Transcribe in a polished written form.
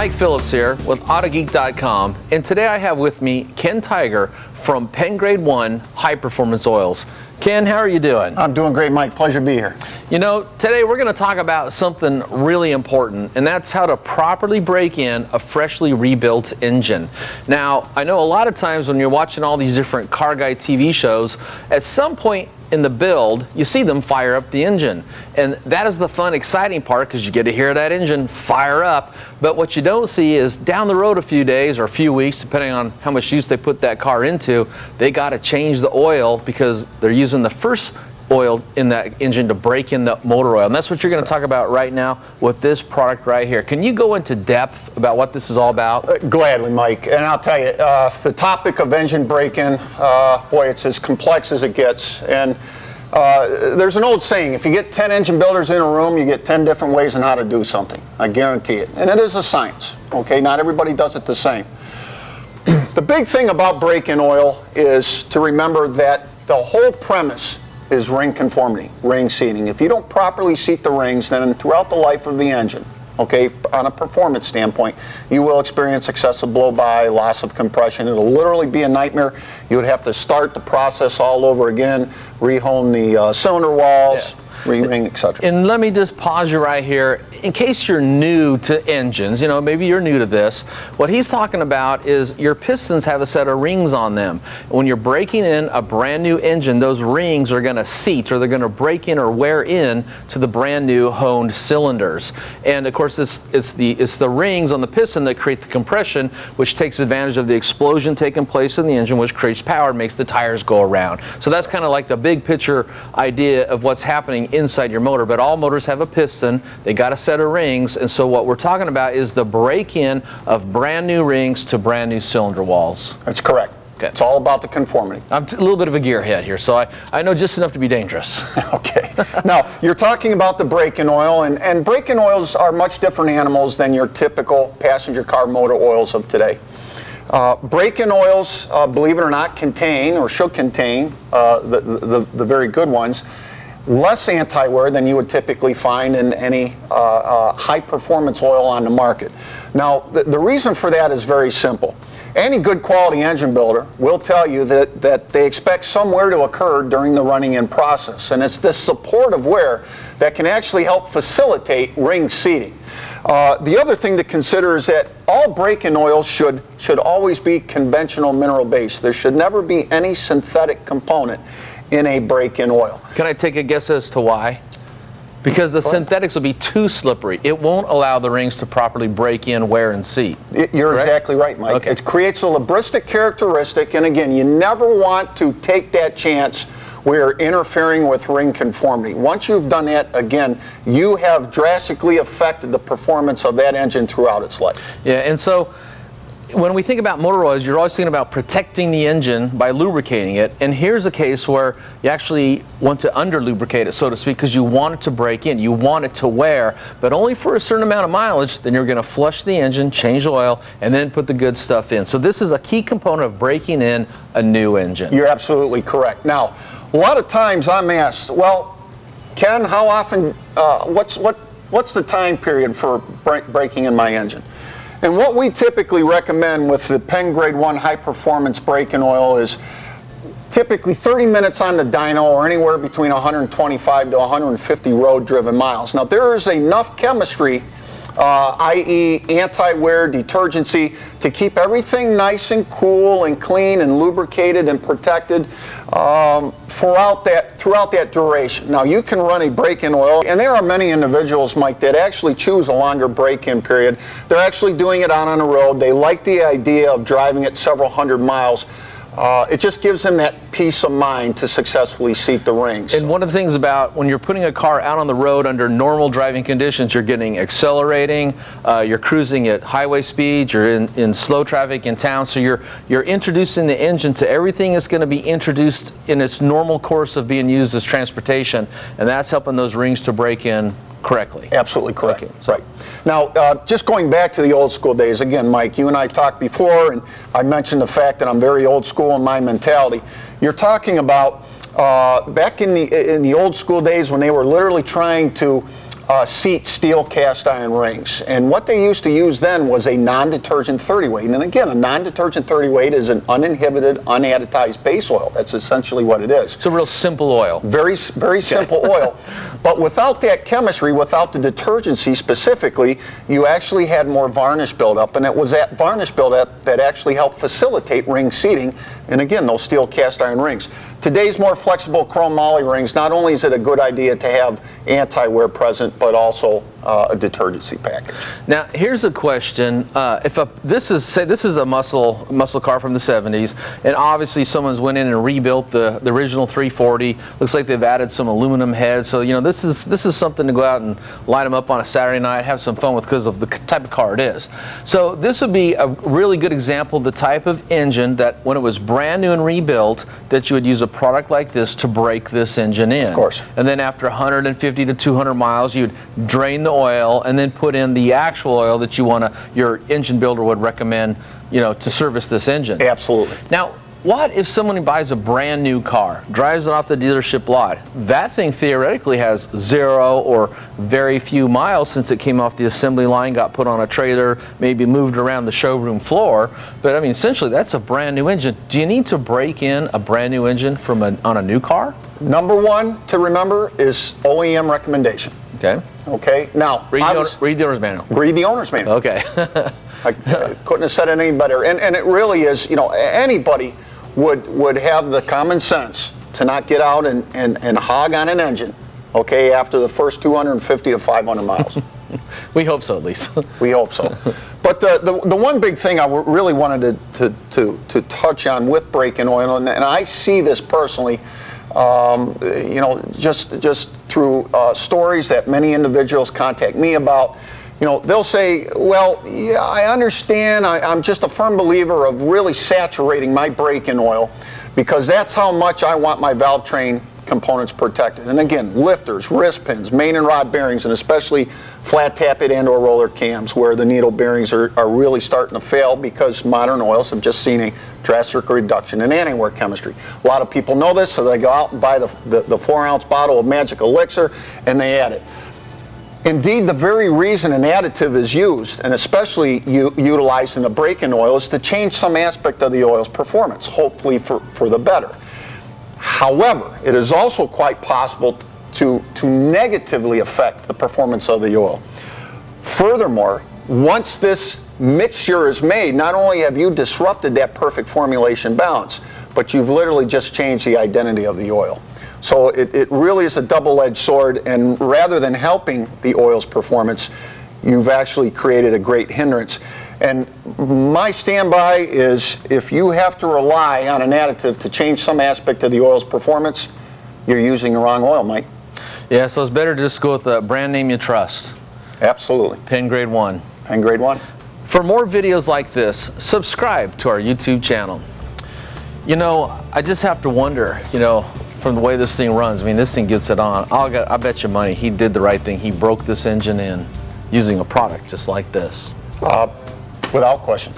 Mike Phillips here with Autogeek.com, and today I have with me Ken Tiger from PennGrade 1 High Performance Oils. Ken, how are you doing? I'm doing great, Mike. Pleasure to be here. You know, today we're going to talk about something really important, and that's how to properly break in a freshly rebuilt engine. Now, I know a lot of times when you're watching all these different car guy TV shows, at some point in the build, you see them fire up the engine. And that is the fun, exciting part, because you get to hear that engine fire up. But what you don't see is down the road a few days or a few weeks, depending on how much use they put that car into, they got to change the oil because they're using the first oil in that engine to break in the motor oil. And that's what you're going to talk about right now with this product right here. Can you go into depth about what this is all about? Gladly, Mike. And I'll tell you, the topic of engine break-in, boy, it's as complex as it gets. And there's an old saying, if you get 10 engine builders in a room, you get 10 different ways on how to do something. I guarantee it. And it is a science, okay? Not everybody does it the same. The big thing about break-in oil is to remember that the whole premise is ring conformity, ring seating. If you don't properly seat the rings, then throughout the life of the engine, okay, on a performance standpoint, you will experience excessive blow-by, loss of compression. It'll literally be a nightmare. You would have to start the process all over again, rehome the cylinder walls, re-ring, etc. And let me just pause you right here. In case you're new to engines, you know, maybe you're new to this, what he's talking about is your pistons have a set of rings on them. When you're breaking in a brand new engine, those rings are going to seat, or they're going to break in or wear in to the brand new honed cylinders. And of course, it's the rings on the piston that create the compression, which takes advantage of the explosion taking place in the engine, which creates power, makes the tires go around. So that's kind of like the big picture idea of what's happening inside your motor. But all motors have a piston. They got a set of rings, and so what we're talking about is the break-in of brand new rings to brand new cylinder walls. That's correct. Okay. It's all about the conformity. I'm a little bit of a gearhead here, so I know just enough to be dangerous. Okay. Now, you're talking about the break-in oil, and break-in oils are much different animals than your typical passenger car motor oils of today. Break-in oils, believe it or not, contain, or should contain, the very good ones, less anti-wear than you would typically find in any high-performance oil on the market. Now, the reason for that is very simple. Any good quality engine builder will tell you that they expect some wear to occur during the running-in process, and it's this supportive wear that can actually help facilitate ring seating. The other thing to consider is that all break-in oils should always be conventional mineral-based. There should never be any synthetic component in a break-in oil. Can I take a guess as to why? Because the synthetics will be too slippery. It won't allow the rings to properly break in, wear, and seat. You're correct? Exactly right, Mike. Okay. It creates a labristic characteristic, and again, you never want to take that chance where you're interfering with ring conformity. Once you've done that, again, you have drastically affected the performance of that engine throughout its life. Yeah, and so when we think about motor oils, you're always thinking about protecting the engine by lubricating it. And here's a case where you actually want to under-lubricate it, so to speak, because you want it to break in. You want it to wear, but only for a certain amount of mileage. Then you're going to flush the engine, change the oil, and then put the good stuff in. So this is a key component of breaking in a new engine. You're absolutely correct. Now, a lot of times I'm asked, well, Ken, how often, what's the time period for breaking in my engine? And what we typically recommend with the PennGrade 1 high performance break-in oil is typically 30 minutes on the dyno, or anywhere between 125 to 150 road driven miles. Now, there is enough chemistry, i.e. anti-wear, detergency, to keep everything nice and cool and clean and lubricated and protected throughout that duration. Now, you can run a break-in oil, and there are many individuals, Mike, that actually choose a longer break-in period. They're actually doing it out on the road. They like the idea of driving it several hundred miles. It just gives them that peace of mind to successfully seat the rings. And one of the things about when you're putting a car out on the road under normal driving conditions, you're getting accelerating, you're cruising at highway speeds, you're in slow traffic in town, so you're introducing the engine to everything that's going to be introduced in its normal course of being used as transportation, and that's helping those rings to break in correctly. Absolutely correct. Okay, so. Right. Now, just going back to the old school days, again, Mike, you and I talked before, and I mentioned the fact that I'm very old school in my mentality. You're talking about back in the old school days when they were literally trying to seat steel cast iron rings. And what they used to use then was a non-detergent 30 weight. And again, a non-detergent 30 weight is an uninhibited, unadditized base oil. That's essentially what it is. It's a real simple oil. Very simple oil. But without that chemistry, without the detergency specifically, you actually had more varnish buildup. And it was that varnish buildup that actually helped facilitate ring seating. And again, those steel cast iron rings. Today's more flexible chrome moly rings, not only is it a good idea to have anti-wear present, but also a detergency package. Now, here's a question. This is a muscle car from the 70s, and obviously someone's went in and rebuilt the original 340. Looks like they've added some aluminum heads. So, you know, this is something to go out and light them up on a Saturday night, have some fun with because of the type of car it is. So this would be a really good example of the type of engine that when it was brand new and rebuilt, that you would use a product like this to break this engine in. Of course. And then after 150 to 200 miles, you'd drain the oil and then put in the actual oil that your engine builder would recommend, you know, to service this engine. Absolutely. Now, what if someone buys a brand new car, drives it off the dealership lot? That thing theoretically has 0 or very few miles since it came off the assembly line, got put on a trailer, maybe moved around the showroom floor. But I mean, essentially, that's a brand new engine. Do you need to break in a brand new engine on a new car? Number one to remember is OEM recommendation. Okay. Okay. Now, read the owner's manual. Read the owner's manual. Okay. I couldn't have said it any better. And it really is, you know, anybody would have the common sense to not get out and hog on an engine, okay, after the first 250 to 500 miles. We hope so, at least. We hope so. But the one big thing I really wanted to touch on with break-in oil, and I see this personally, you know, just through stories that many individuals contact me about. You know, they'll say, well, yeah, I understand. I'm just a firm believer of really saturating my break-in oil because that's how much I want my valve train components protected. And again, lifters, wrist pins, main and rod bearings, and especially flat tappet and or roller cams where the needle bearings are really starting to fail because modern oils have just seen a drastic reduction in anti-wear chemistry. A lot of people know this, so they go out and buy the 4-ounce bottle of Magic Elixir and they add it. Indeed, the very reason an additive is used, and especially utilized in the break-in oil, is to change some aspect of the oil's performance, hopefully for the better. However, it is also quite possible to negatively affect the performance of the oil. Furthermore, once this mixture is made, not only have you disrupted that perfect formulation balance, but you've literally just changed the identity of the oil. So it really is a double-edged sword, and rather than helping the oil's performance, you've actually created a great hindrance. And my standby is if you have to rely on an additive to change some aspect of the oil's performance, you're using the wrong oil, Mike. Yeah, so it's better to just go with the brand name you trust. Absolutely. PennGrade 1. PennGrade 1. For more videos like this, subscribe to our YouTube channel. You know, I just have to wonder, you know, from the way this thing runs, I mean, this thing gets it on. I bet you money he did the right thing. He broke this engine in using a product just like this. Without question.